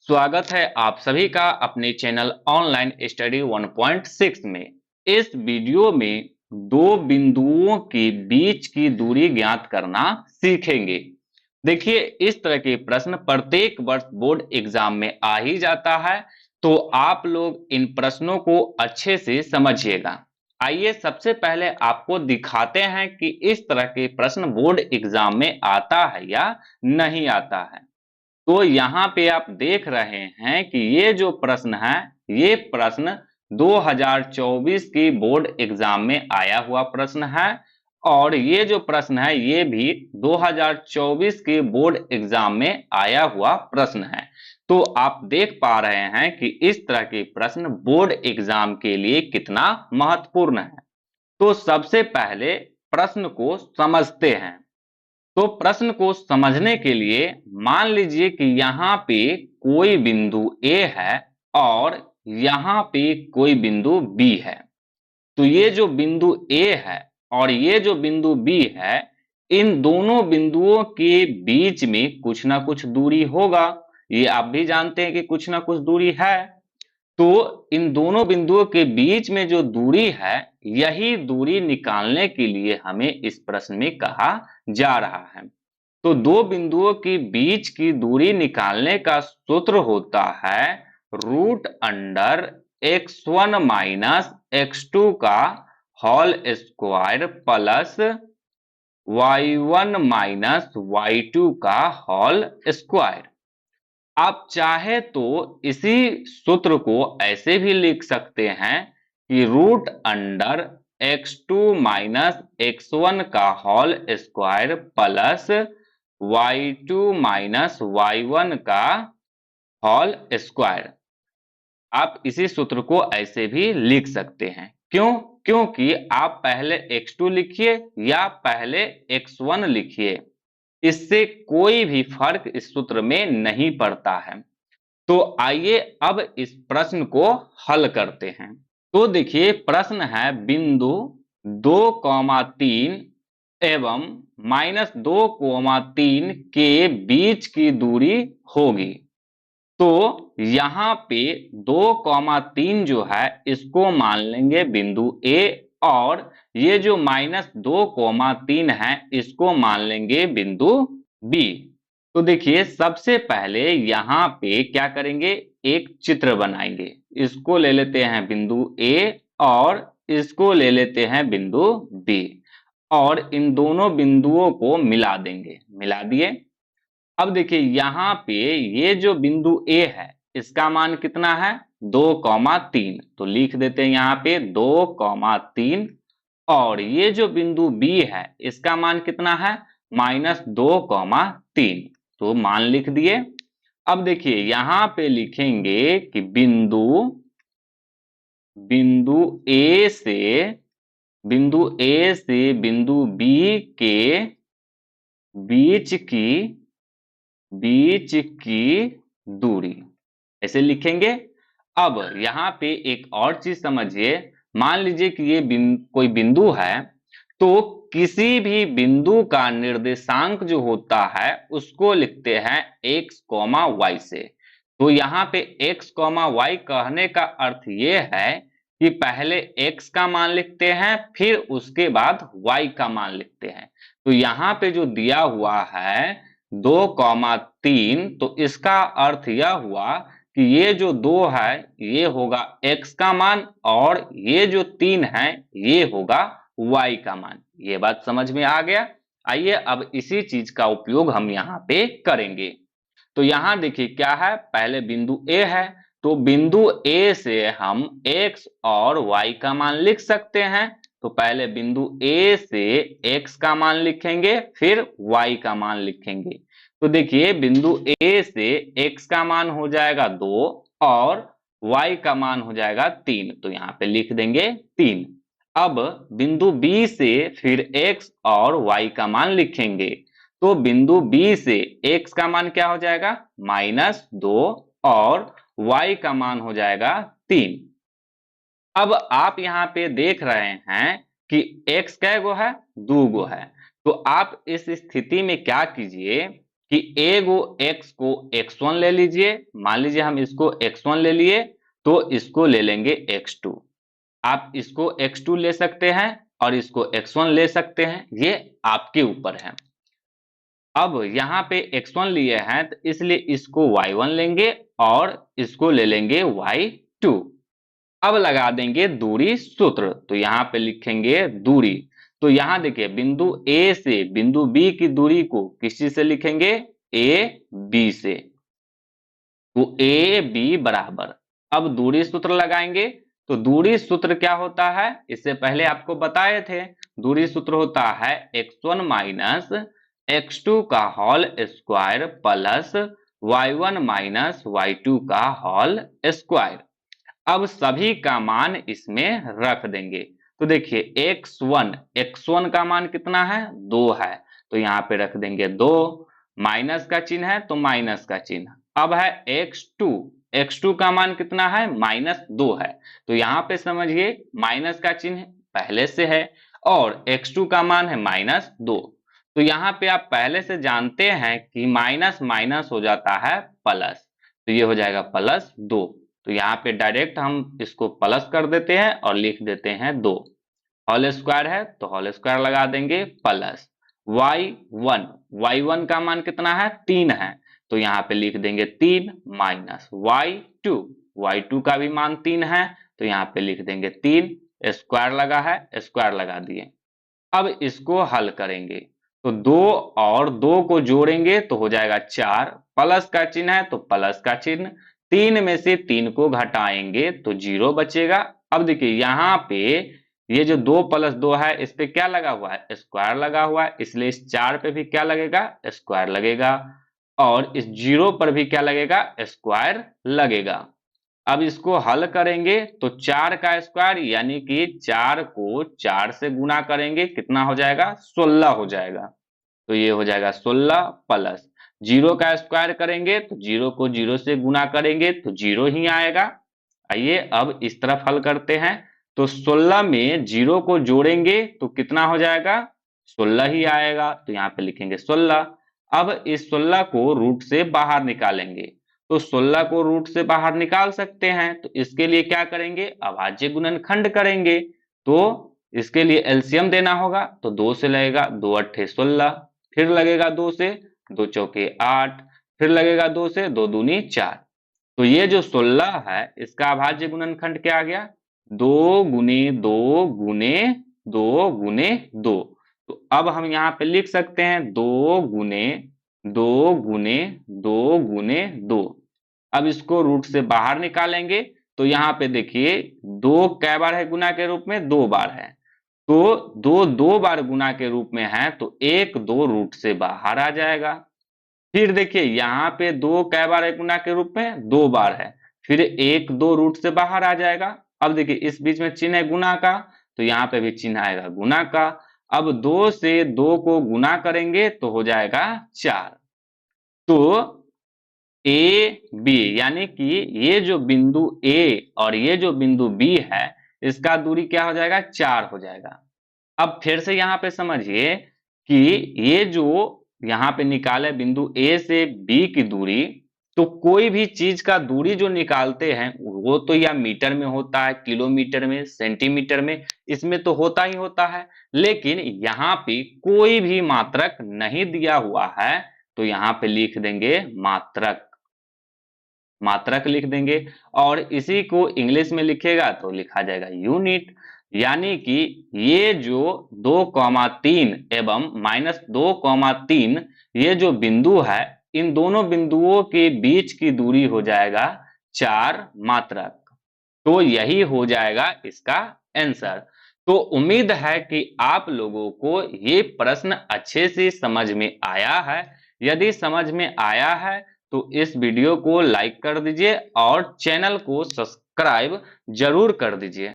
स्वागत है आप सभी का अपने चैनल ऑनलाइन स्टडी 1.6 में। इस वीडियो में दो बिंदुओं के बीच की दूरी ज्ञात करना सीखेंगे। देखिए, इस तरह के प्रश्न प्रत्येक वर्ष बोर्ड एग्जाम में आ ही जाता है, तो आप लोग इन प्रश्नों को अच्छे से समझिएगा। आइए सबसे पहले आपको दिखाते हैं कि इस तरह के प्रश्न बोर्ड एग्जाम में आता है या नहीं आता है। तो यहाँ पे आप देख रहे हैं कि ये जो प्रश्न है, ये प्रश्न 2024 की बोर्ड एग्जाम में आया हुआ प्रश्न है और ये जो प्रश्न है ये भी 2024 के बोर्ड एग्जाम में आया हुआ प्रश्न है। तो आप देख पा रहे हैं कि इस तरह के प्रश्न बोर्ड एग्जाम के लिए कितना महत्वपूर्ण है। तो सबसे पहले प्रश्न को समझते हैं। तो प्रश्न को समझने के लिए मान लीजिए कि यहाँ पे कोई बिंदु A है और यहाँ पे कोई बिंदु B है। तो ये जो बिंदु A है और ये जो बिंदु B है, इन दोनों बिंदुओं के बीच में कुछ ना कुछ दूरी होगा। ये आप भी जानते हैं कि कुछ ना कुछ दूरी है। तो इन दोनों बिंदुओं के बीच में जो दूरी है, यही दूरी निकालने के लिए हमें इस प्रश्न में कहा जा रहा है। तो दो बिंदुओं के बीच की दूरी निकालने का सूत्र होता है root under x1 minus x2 का whole square plus y1 minus y2 का होल स्क्वायर। आप चाहे तो इसी सूत्र को ऐसे भी लिख सकते हैं कि root under x2 minus x1 का whole square plus y2 minus y1 का होल स्क्वायर। आप इसी सूत्र को ऐसे भी लिख सकते हैं। क्यों? क्योंकि आप पहले x2 लिखिए या पहले x1 लिखिए, इससे कोई भी फर्क इस सूत्र में नहीं पड़ता है। तो आइए अब इस प्रश्न को हल करते हैं। तो देखिए, प्रश्न है बिंदु 2,3 एवं -2,3 के बीच की दूरी होगी। तो यहाँ पे 2,3 जो है इसको मान लेंगे बिंदु A और ये जो -2,3 है इसको मान लेंगे बिंदु B। तो देखिए, सबसे पहले यहाँ पे क्या करेंगे, एक चित्र बनाएंगे। इसको ले लेते हैं बिंदु A और इसको ले लेते हैं बिंदु B और इन दोनों बिंदुओं को मिला देंगे। मिला दिए। अब देखिए, यहाँ पे ये जो बिंदु A है इसका मान कितना है, 2,3। तो लिख देते हैं यहाँ पे 2,3 और ये जो बिंदु B है इसका मान कितना है, -2,3। तो मान लिख दिए। अब देखिए, यहाँ पे लिखेंगे कि बिंदु A से बिंदु B के बीच की दूरी ऐसे लिखेंगे। अब यहाँ पे एक और चीज समझिए। मान लीजिए कि ये कोई बिंदु है, तो किसी भी बिंदु का निर्देशांक जो होता है उसको लिखते हैं x, y से। तो यहाँ पे x, y कहने का अर्थ ये है कि पहले x का मान लिखते हैं फिर उसके बाद y का मान लिखते हैं। तो यहाँ पे जो दिया हुआ है 2,3, तो इसका अर्थ यह हुआ कि ये जो 2 है ये होगा x का मान और ये जो 3 है ये होगा y का मान। ये बात समझ में आ गया। आइए अब इसी चीज का उपयोग हम यहाँ पे करेंगे। तो यहाँ देखिए क्या है, पहले बिंदु A है, तो बिंदु A से हम x और y का मान लिख सकते हैं। तो पहले बिंदु A से x का मान लिखेंगे फिर y का मान लिखेंगे। तो देखिए, बिंदु A से x का मान हो जाएगा 2 और y का मान हो जाएगा 3। तो यहाँ पे लिख देंगे 3। अब बिंदु B से फिर x और y का मान लिखेंगे। तो बिंदु B से x का मान क्या हो जाएगा, -2 और y का मान हो जाएगा 3। अब आप यहाँ पे देख रहे हैं कि x कै गो है, 2 गो है। तो आप इस स्थिति में क्या कीजिए, कि एगो x को x1 ले लीजिए, मान लीजिए हम इसको x1 ले लिए तो इसको ले लेंगे x2। आप इसको x2 ले सकते हैं और इसको x1 ले सकते हैं, ये आपके ऊपर है। अब यहाँ पे x1 लिए हैं तो इसलिए इसको y1 लेंगे और इसको ले लेंगे y2। अब लगा देंगे दूरी सूत्र, तो यहाँ पे लिखेंगे दूरी। तो यहाँ देखिए बिंदु A से बिंदु B की दूरी को किस चीज से लिखेंगे, ए बी से। तो ए बी बराबर, अब दूरी सूत्र लगाएंगे। तो दूरी सूत्र क्या होता है, इससे पहले आपको बताए थे। दूरी सूत्र होता है x1 माइनस x2 का whole square plus y1 minus y2 का होल स्क्वायर। अब सभी का मान इसमें रख देंगे। तो देखिए x1 का मान कितना है, 2 है, तो यहाँ पे रख देंगे 2। माइनस का चिन्ह है तो माइनस का चिन्ह। अब है x2 का मान कितना है, -2 है, तो यहाँ पे समझिए माइनस का चिन्ह पहले से है और x2 का मान है -2। तो यहाँ पे आप पहले से जानते हैं कि माइनस माइनस हो जाता है प्लस, तो ये हो जाएगा +2। तो यहाँ पे डायरेक्ट हम इसको प्लस कर देते हैं और लिख देते हैं 2। होल स्क्वायर है तो होल स्क्वायर लगा देंगे प्लस y1 का मान कितना है, 3 है, तो यहाँ पे लिख देंगे 3 माइनस y2 का भी मान 3 है, तो यहाँ पे लिख देंगे 3। स्क्वायर लगा है, स्क्वायर लगा दिए। अब इसको हल करेंगे तो 2 और 2 को जोड़ेंगे तो हो जाएगा 4, प्लस का चिन्ह है तो प्लस का चिन्ह, 3 में से 3 को घटाएंगे तो 0 बचेगा। अब देखिए यहाँ पे ये जो 2 + 2 है इस पे क्या लगा हुआ है, स्क्वायर लगा हुआ है, इसलिए इस 4 पे भी क्या लगेगा, स्क्वायर लगेगा, और इस 0 पर भी क्या लगेगा, स्क्वायर लगेगा। अब इसको हल करेंगे तो 4 का स्क्वायर यानी कि 4 को 4 से गुना करेंगे, कितना हो जाएगा, 16 हो जाएगा। तो ये हो जाएगा 16 प्लस 0 का स्क्वायर करेंगे तो 0 को 0 से गुना करेंगे तो 0 ही आएगा। आइए अब इस तरफ हल करते हैं। तो 16 में 0 को जोड़ेंगे तो कितना हो जाएगा, 16 ही आएगा, तो यहाँ पे लिखेंगे 16। अब इस 16 को रूट से बाहर निकालेंगे, तो 16 को रूट से बाहर निकाल सकते हैं, तो इसके लिए क्या करेंगे, अभाज्य गुणनखंड करेंगे। तो इसके लिए एलसीएम देना होगा, तो 2 से लगेगा, 2 अट्ठे 16, फिर लगेगा 2 से, 2 चौके 8, फिर लगेगा 2 से, 2 दूनी 4। तो ये जो 16 है इसका अभाज्य गुणनखंड क्या आ गया, 2 गुने 2 गुने 2 गुने 2। तो अब हम यहाँ पे लिख सकते हैं 2 गुने 2 गुने 2 गुने 2। अब इसको रूट से बाहर निकालेंगे तो यहाँ पे देखिए 2 कै बार है गुना के रूप में, 2 बार है, तो 2 बार गुना के रूप में है तो 1 2 रूट से बाहर आ जाएगा। फिर देखिए यहाँ पे 2 कै बार है गुना के रूप में, 2 बार है, फिर 1 2 रूट से बाहर आ जाएगा। अब देखिए इस बीच में चिन्ह है गुना का, तो यहाँ पे भी चिन्ह आएगा गुना का। अब 2 से 2 को गुना करेंगे तो हो जाएगा 4। तो ए बी यानी कि ये जो बिंदु ए और ये जो बिंदु बी है इसका दूरी क्या हो जाएगा, 4 हो जाएगा। अब फिर से यहाँ पे समझिए कि ये जो यहाँ पे निकाले बिंदु ए से बी की दूरी, तो कोई भी चीज का दूरी जो निकालते हैं वो तो या मीटर में होता है, किलोमीटर में, सेंटीमीटर में, इसमें तो होता ही होता है। लेकिन यहाँ पे कोई भी मात्रक नहीं दिया हुआ है तो यहाँ पे लिख देंगे मात्रक, मात्रक लिख देंगे। और इसी को इंग्लिश में लिखेगा तो लिखा जाएगा यूनिट। यानी कि ये जो 2,3 एवं -2,3 ये जो बिंदु है, इन दोनों बिंदुओं के बीच की दूरी हो जाएगा 4 मात्रक। तो यही हो जाएगा इसका आंसर। तो उम्मीद है कि आप लोगों को ये प्रश्न अच्छे से समझ में आया है। यदि समझ में आया है तो इस वीडियो को लाइक कर दीजिए और चैनल को सब्सक्राइब जरूर कर दीजिए।